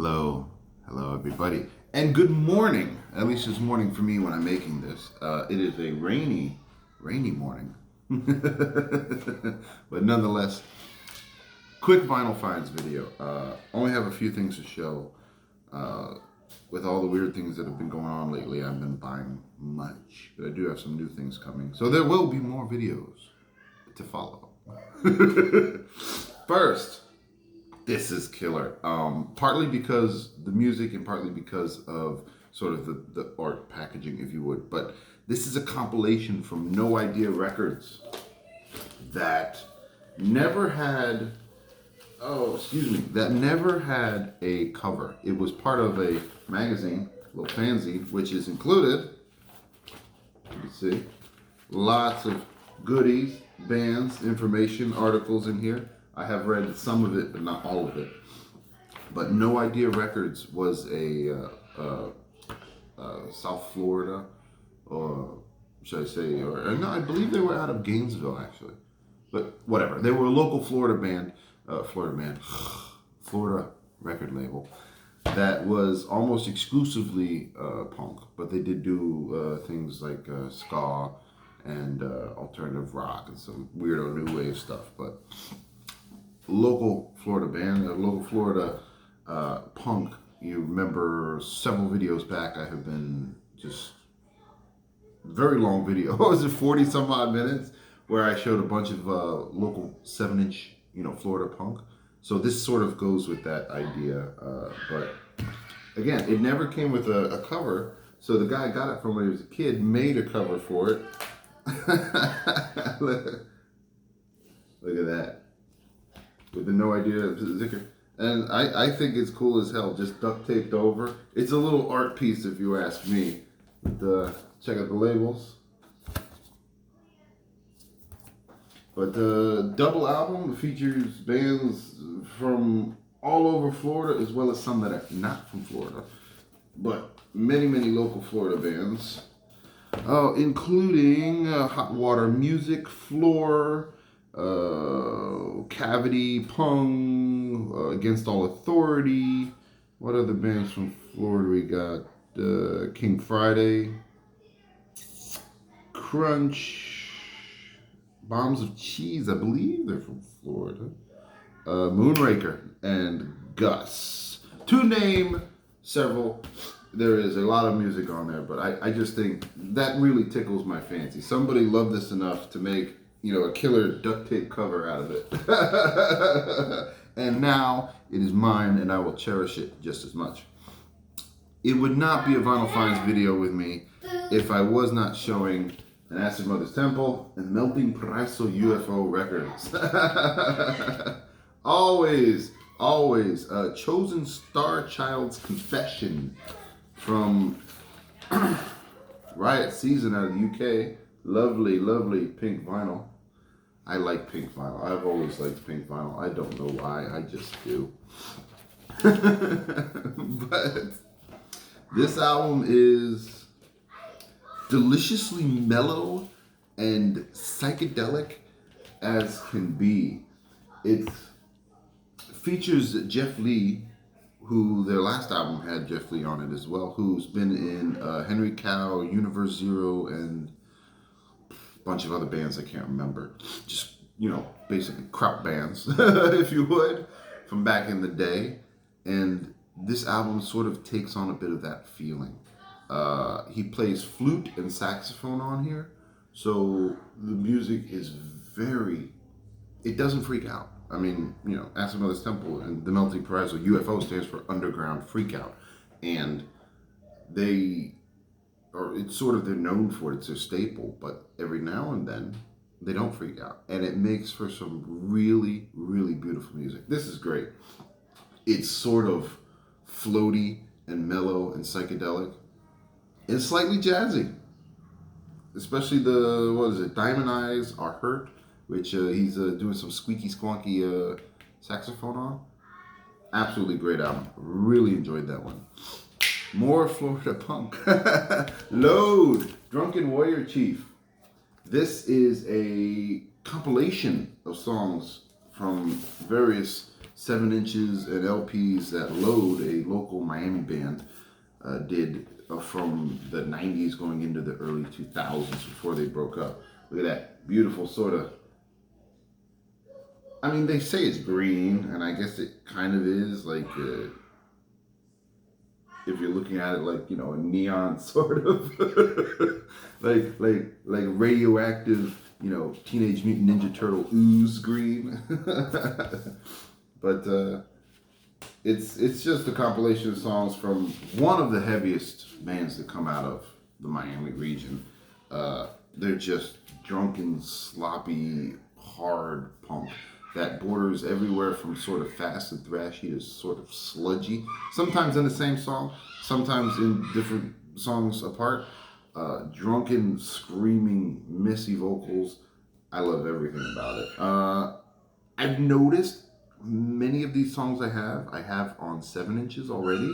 Hello, hello everybody, and good morning. At least it's morning for me when I'm making this. It is a rainy morning, but nonetheless, quick vinyl finds video. Only have a few things to show. With all the weird things that have been going on lately, I've been buying much, but I do have some new things coming, so there will be more videos to follow. First. This is killer. Partly because the music and partly because of sort of the art packaging, if you would. But this is a compilation from No Idea Records that never had, that never had a cover. It was part of a magazine, a little fanzine, which is included, you can see, lots of goodies, bands, information, articles in here. I have read some of it, but not all of it. But No Idea Records was a South Florida, or should I say, or no, I believe they were out of Gainesville actually. But whatever, they were a local Florida record label that was almost exclusively punk, but they did do things like ska and alternative rock and some weirdo new wave stuff, but. Local Florida band, a local Florida punk. You remember several videos back, I have been just very long video. Was it 40 some odd minutes where I showed a bunch of local 7-inch, Florida punk. So this sort of goes with that idea. But again, it never came with a cover. So the guy got it from when he was a kid, made a cover for it. Look at that. With the No Idea Zikr. And I think it's cool as hell, just duct taped over. It's a little art piece if you ask me. But check out the labels. But the double album features bands from all over Florida, as well as some that are not from Florida. But many, many local Florida bands. Including Hot Water Music, Floor, Cavity, Pung, Against All Authority. What other bands from Florida we got? King Friday, Crunch, Bombs of Cheese, I believe they're from Florida. Moonraker and Gus, to name several. There is a lot of music on there, but I just think that really tickles my fancy. Somebody loved this enough to make a killer duct tape cover out of it. And now it is mine, and I will cherish it just as much. It would not be a Vinyl Finds video with me if I was not showing an Acid Mother's Temple and Melting Paraiso UFO records. always, Chosen Star Child's Confession from Riot Season out of the UK. Lovely, lovely pink vinyl. I like pink vinyl. I've always liked pink vinyl. I don't know why. I just do. But this album is deliciously mellow and psychedelic as can be. It features Jeff Lee, who their last album had Jeff Lee on it as well, who's been in Henry Cow, Universe Zero, and bunch of other bands I can't remember. Just, basically crap bands, if you would, from back in the day. And this album sort of takes on a bit of that feeling. He plays flute and saxophone on here. So the music is it doesn't freak out. I mean, Acid Mother's Temple and the Melting Paraiso, UFO stands for Underground Freakout. And it's sort of, they're known for it, it's their staple, but every now and then they don't freak out, and it makes for some really, really beautiful music. This is great. It's sort of floaty and mellow and psychedelic. It's slightly jazzy, especially Diamond Eyes Are Hurt, which he's doing some squeaky squonky saxophone on. Absolutely great album. Really enjoyed that one. More Florida punk. Load, Drunken Warrior Chief. This is a compilation of songs from various 7 inches and LPs that Load, a local Miami band, did from the 90s going into the early 2000s before they broke up. Look at that beautiful sort of, I mean, they say it's green, and I guess it kind of is, like, if you're looking at it like, a neon sort of, like radioactive, Teenage Mutant Ninja Turtle ooze green. But it's just a compilation of songs from one of the heaviest bands that come out of the Miami region. They're just drunken, sloppy, hard punk that borders everywhere from sort of fast and thrashy to sort of sludgy. Sometimes in the same song, sometimes in different songs apart. Drunken, screaming, messy vocals. I love everything about it. I've noticed many of these songs I have on 7 inches already,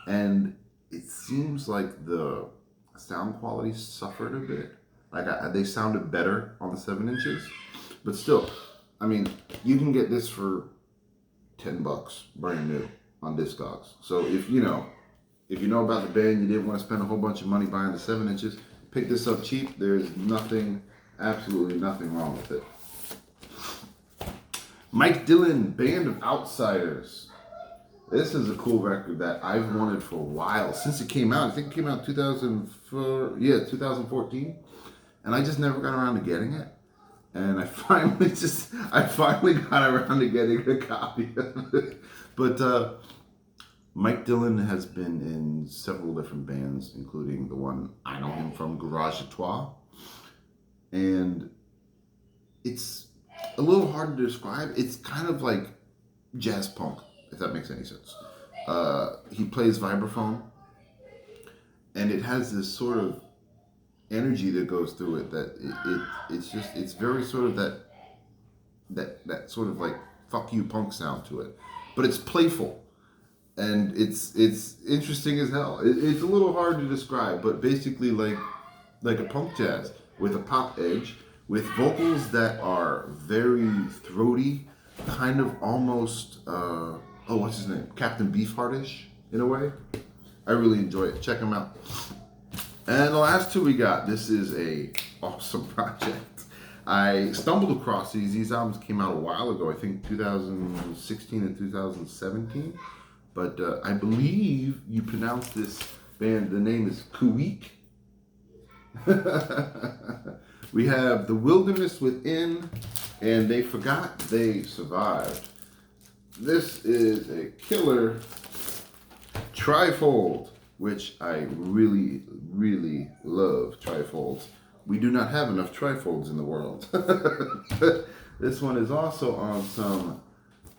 and it seems like the sound quality suffered a bit. Like they sounded better on the 7 inches, but still, I mean, you can get this for $10 brand new on Discogs. So if you know about the band, you didn't want to spend a whole bunch of money buying the 7 inches, pick this up cheap. There's absolutely nothing wrong with it. Mike Dillon, Band of Outsiders. This is a cool record that I've wanted for a while, since it came out. I think it came out 2014. And I just never got around to getting it. And I finally got around to getting a copy of it. But Mike Dillon has been in several different bands, including the one I know him from, Garage à Trois. And it's a little hard to describe. It's kind of like jazz punk, if that makes any sense. He plays vibraphone, and it has this sort of energy that goes through it that it's very sort of that sort of like fuck you punk sound to it, but it's playful and it's interesting as hell. It's a little hard to describe, but basically like a punk jazz with a pop edge, with vocals that are very throaty, kind of almost what's his name, Captain Beefheartish in a way. I really enjoy it. Check him out. And the last two we got, this is a awesome project. I stumbled across these albums came out a while ago, I think 2016 and 2017. But I believe you pronounce this band, the name is Kuweek. We have The Wilderness Within and They Forgot They Survived. This is a killer trifold, which I really, really love trifolds. We do not have enough trifolds in the world. This one is also on some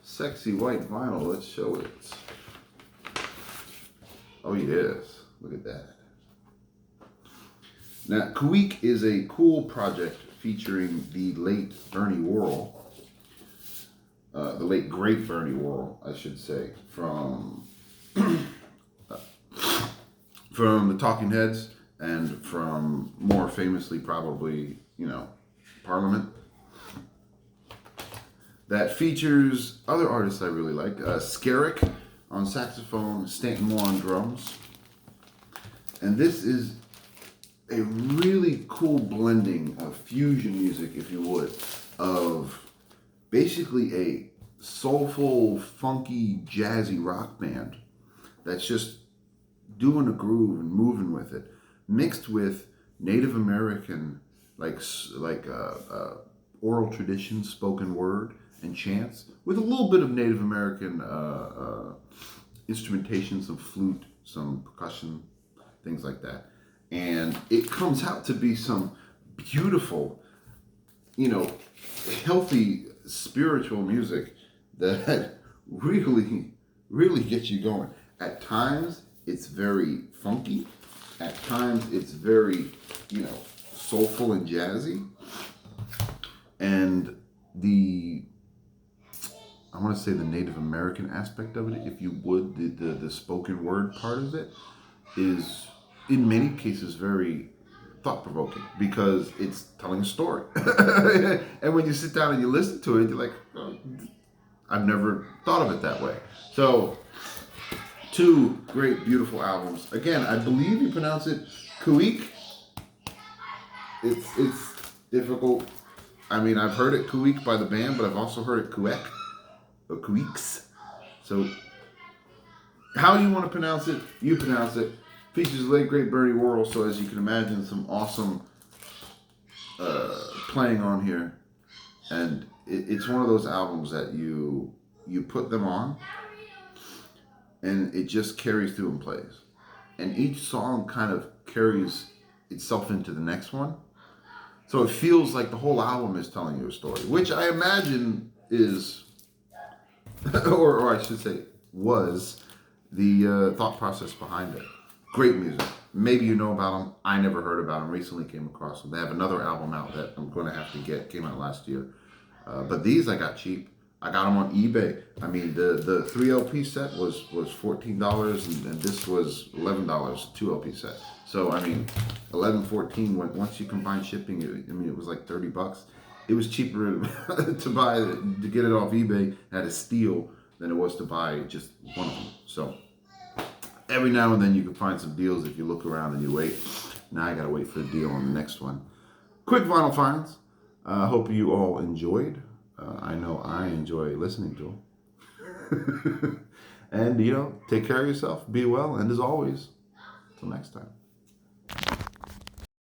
sexy white vinyl. Let's show it. Oh yes, look at that. Now, Kuweek is a cool project featuring the late Bernie Worrell, the late great Bernie Worrell, I should say, from the Talking Heads, and from more famously probably, Parliament. That features other artists I really like. Skerrick on saxophone, Stanton Moore on drums. And this is a really cool blending of fusion music, if you would, of basically a soulful, funky, jazzy rock band that's just doing a groove and moving with it, mixed with Native American, oral tradition, spoken word, and chants, with a little bit of Native American instrumentation, some flute, some percussion, things like that. And it comes out to be some beautiful, healthy, spiritual music that really, really gets you going. At times, it's very funky. At times, it's very, soulful and jazzy. And I want to say the Native American aspect of it, if you would, the spoken word part of it, is in many cases very thought-provoking, because it's telling a story. And when you sit down and you listen to it, you're like, oh, I've never thought of it that way. So, two great, beautiful albums. Again, I believe you pronounce it Kuik. It's difficult. I mean, I've heard it Kuik by the band, but I've also heard it Kuek or Kuiks. So, how you want to pronounce it, you pronounce it. Features late great Bernie Worrell, so as you can imagine, some awesome playing on here, and it's one of those albums that you put them on, and it just carries through and plays, and each song kind of carries itself into the next one, so it feels like the whole album is telling you a story, which I imagine is, or I should say, was the thought process behind it. Great music. Maybe you know about them. I never heard about them. Recently came across them. They have another album out that I'm going to have to get. Came out last year. But these I got cheap. I got them on eBay. I mean, the 3 LP set was $14, and this was $11, 2 LP set. So, I mean, 11, 14, once you combine shipping, it was like $30. It was cheaper to get it off eBay at a steal than it was to buy just one of them. So, every now and then you can find some deals if you look around and you wait. Now I gotta wait for the deal on the next one. Quick vinyl finds. Hope you all enjoyed. I know I enjoy listening to them. And, take care of yourself, be well, and as always, till next time.